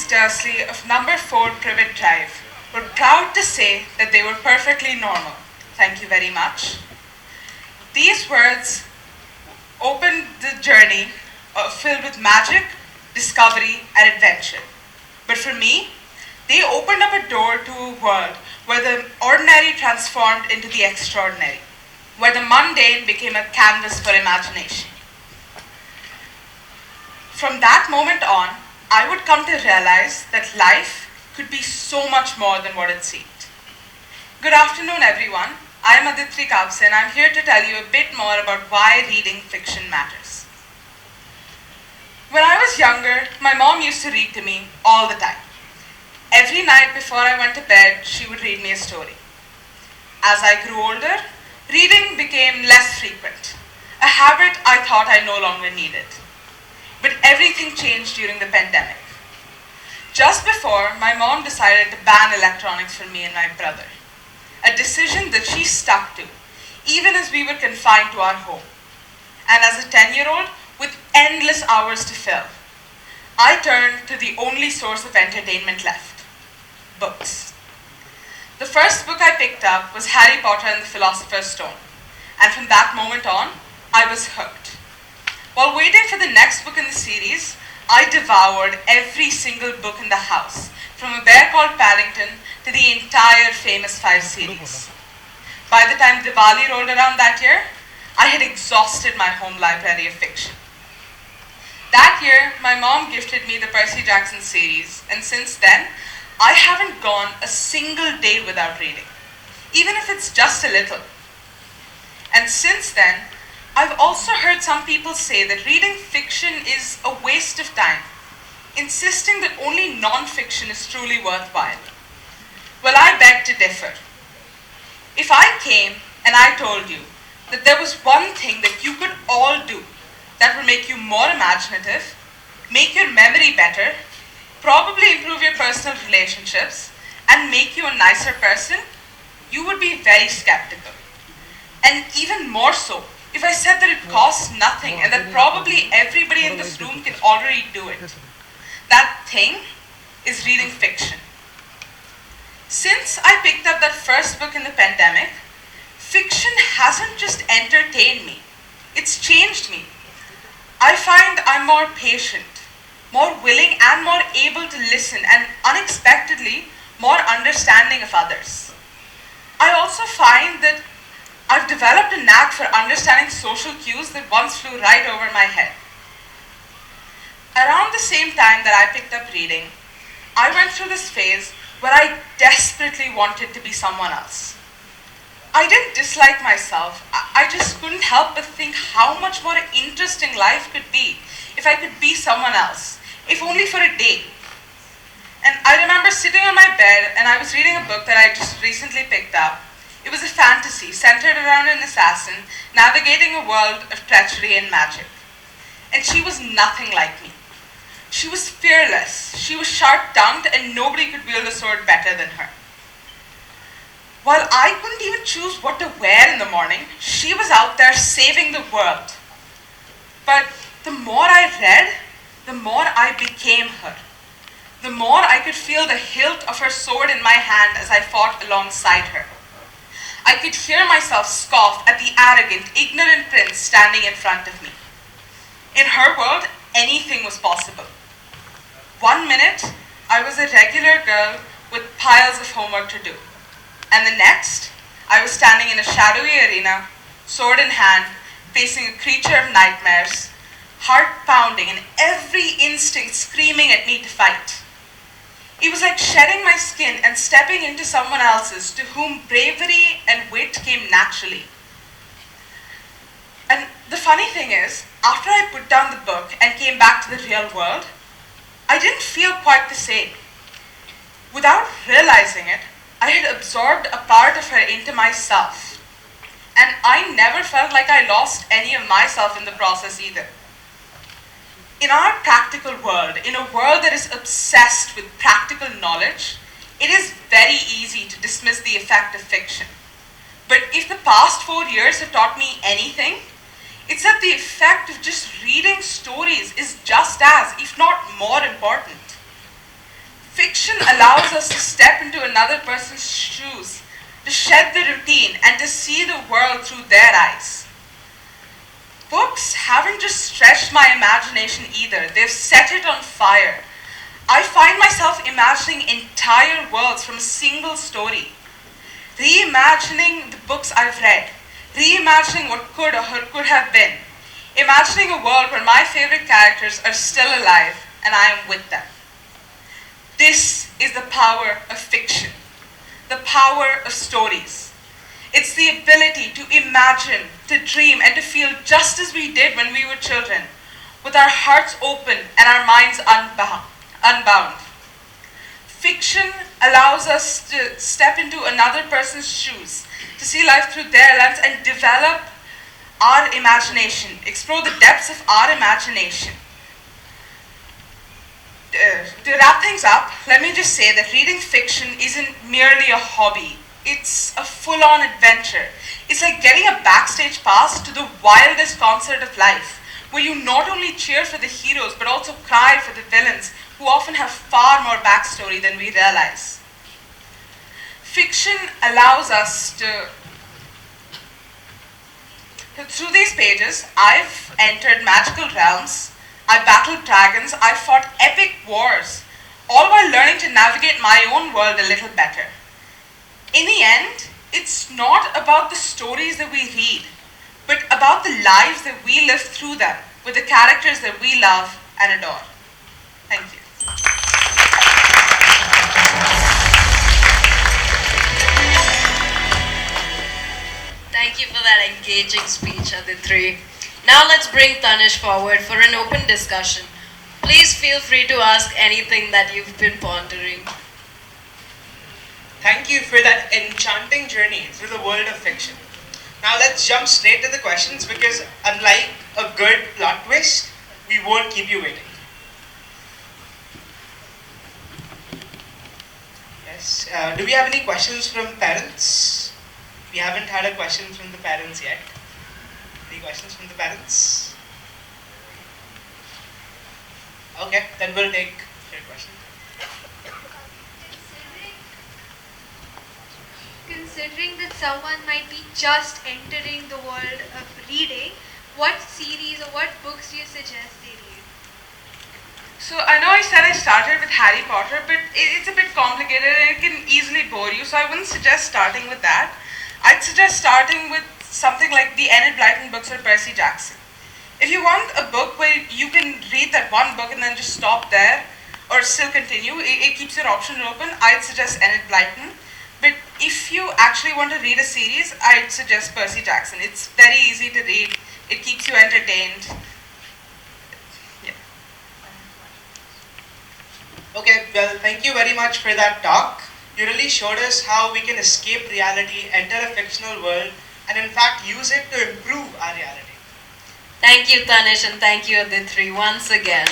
Mrs. Dursley of number 4 Privet Drive were proud to say that they were perfectly normal. Thank you very much. These words opened the journey filled with magic, discovery, and adventure. But for me, they opened up a door to a world where the ordinary transformed into the extraordinary, where the mundane became a canvas for imagination. From that moment on, I would come to realize that life could be so much more than what it seemed. Good afternoon, everyone. I am Aditri Kapse, and I'm here to tell you a bit more about why reading fiction matters. When I was younger, my mom used to read to me all the time. Every night before I went to bed, she would read me a story. As I grew older, reading became less frequent, a habit I thought I no longer needed. But everything changed during the pandemic. Just before, my mom decided to ban electronics for me and my brother, a decision that she stuck to, even as we were confined to our home. And as a 10-year-old with endless hours to fill, I turned to the only source of entertainment left: books. The first book I picked up was Harry Potter and the Philosopher's Stone, and from that moment on, I was hooked. While waiting for the next book in the series, I devoured every single book in the house, from A Bear Called Paddington to the entire Famous Five series. By the time Diwali rolled around that year, I had exhausted my home library of fiction. That year, my mom gifted me the Percy Jackson series, and since then, I haven't gone a single day without reading, even if it's just a little. And since then, I've also heard some people say that reading fiction is a waste of time, insisting that only non-fiction is truly worthwhile. Well, I beg to differ. If I came and I told you that there was one thing that you could all do that will make you more imaginative, make your memory better, probably improve your personal relationships, and make you a nicer person, you would be very skeptical. And even more so, if I said that it costs nothing and that probably everybody in this room can already do it. That thing is reading fiction. Since I picked up that first book in the pandemic, fiction hasn't just entertained me, it's changed me. I find I'm more patient, more willing and more able to listen, and unexpectedly more understanding of others. I also find that I've developed a knack for understanding social cues that once flew right over my head. Around the same time that I picked up reading, I went through this phase where I desperately wanted to be someone else. I didn't dislike myself, I just couldn't help but think how much more interesting life could be if I could be someone else, if only for a day. And I remember sitting on my bed and I was reading a book that I just recently picked up. It was a fantasy centered around an assassin navigating a world of treachery and magic. And she was nothing like me. She was fearless, she was sharp-tongued, and nobody could wield a sword better than her. While I couldn't even choose what to wear in the morning, she was out there saving the world. But the more I read, the more I became her. The more I could feel the hilt of her sword in my hand as I fought alongside her. I could hear myself scoff at the arrogant, ignorant prince standing in front of me. In her world, anything was possible. One minute, I was a regular girl with piles of homework to do. And the next, I was standing in a shadowy arena, sword in hand, facing a creature of nightmares, heart pounding and every instinct screaming at me to fight. It was like shedding my skin and stepping into someone else's to whom bravery and wit came naturally. And the funny thing is, after I put down the book and came back to the real world, I didn't feel quite the same. Without realizing it, I had absorbed a part of her into myself. And I never felt like I lost any of myself in the process either. In our practical world, in a world that is obsessed with practical knowledge, it is very easy to dismiss the effect of fiction. But if the past 4 years have taught me anything, it's that the effect of just reading stories is just as, if not more important. Fiction allows us to step into another person's shoes, to shed the routine, and to see the world through their eyes. Books haven't just stretched my imagination either, they've set it on fire. I find myself imagining entire worlds from a single story, reimagining the books I've read, reimagining what could or could have been, imagining a world where my favorite characters are still alive and I am with them. This is the power of fiction, the power of stories. It's the ability to imagine, to dream, and to feel just as we did when we were children, with our hearts open and our minds unbound. Fiction allows us to step into another person's shoes, to see life through their lens and develop our imagination, explore the depths of our imagination. To wrap things up, let me just say that reading fiction isn't merely a hobby. It's a full-on adventure. It's like getting a backstage pass to the wildest concert of life, where you not only cheer for the heroes but also cry for the villains, who often have far more backstory than we realize. Fiction allows us to... Through these pages, I've entered magical realms, I've battled dragons, I've fought epic wars, all while learning to navigate my own world a little better. In the end, it's not about the stories that we read, but about the lives that we live through them, with the characters that we love and adore. Thank you. Thank you for that engaging speech, Aditri. Now let's bring Tanish forward for an open discussion. Please feel free to ask anything that you've been pondering. Thank you for that enchanting journey through the world of fiction. Now let's jump straight to the questions, because unlike a good plot twist, we won't keep you waiting. Yes. Do we have any questions from parents? We haven't had a question from the parents yet. Any questions from the parents? Okay, then we'll take your question. Considering that someone might be just entering the world of reading, what series or what books do you suggest they read? So I know I said I started with Harry Potter, but it's a bit complicated and it can easily bore you, so I wouldn't suggest starting with that. I'd suggest starting with something like the Enid Blyton books or Percy Jackson. If you want a book where you can read that one book and then just stop there, or still continue, it keeps your options open, I'd suggest Enid Blyton. But if you actually want to read a series, I'd suggest Percy Jackson. It's very easy to read, it keeps you entertained. Yeah. Okay, well, thank you very much for that talk. You really showed us how we can escape reality, enter a fictional world, and in fact use it to improve our reality. Thank you, Tanish, and thank you, Aditri, once again.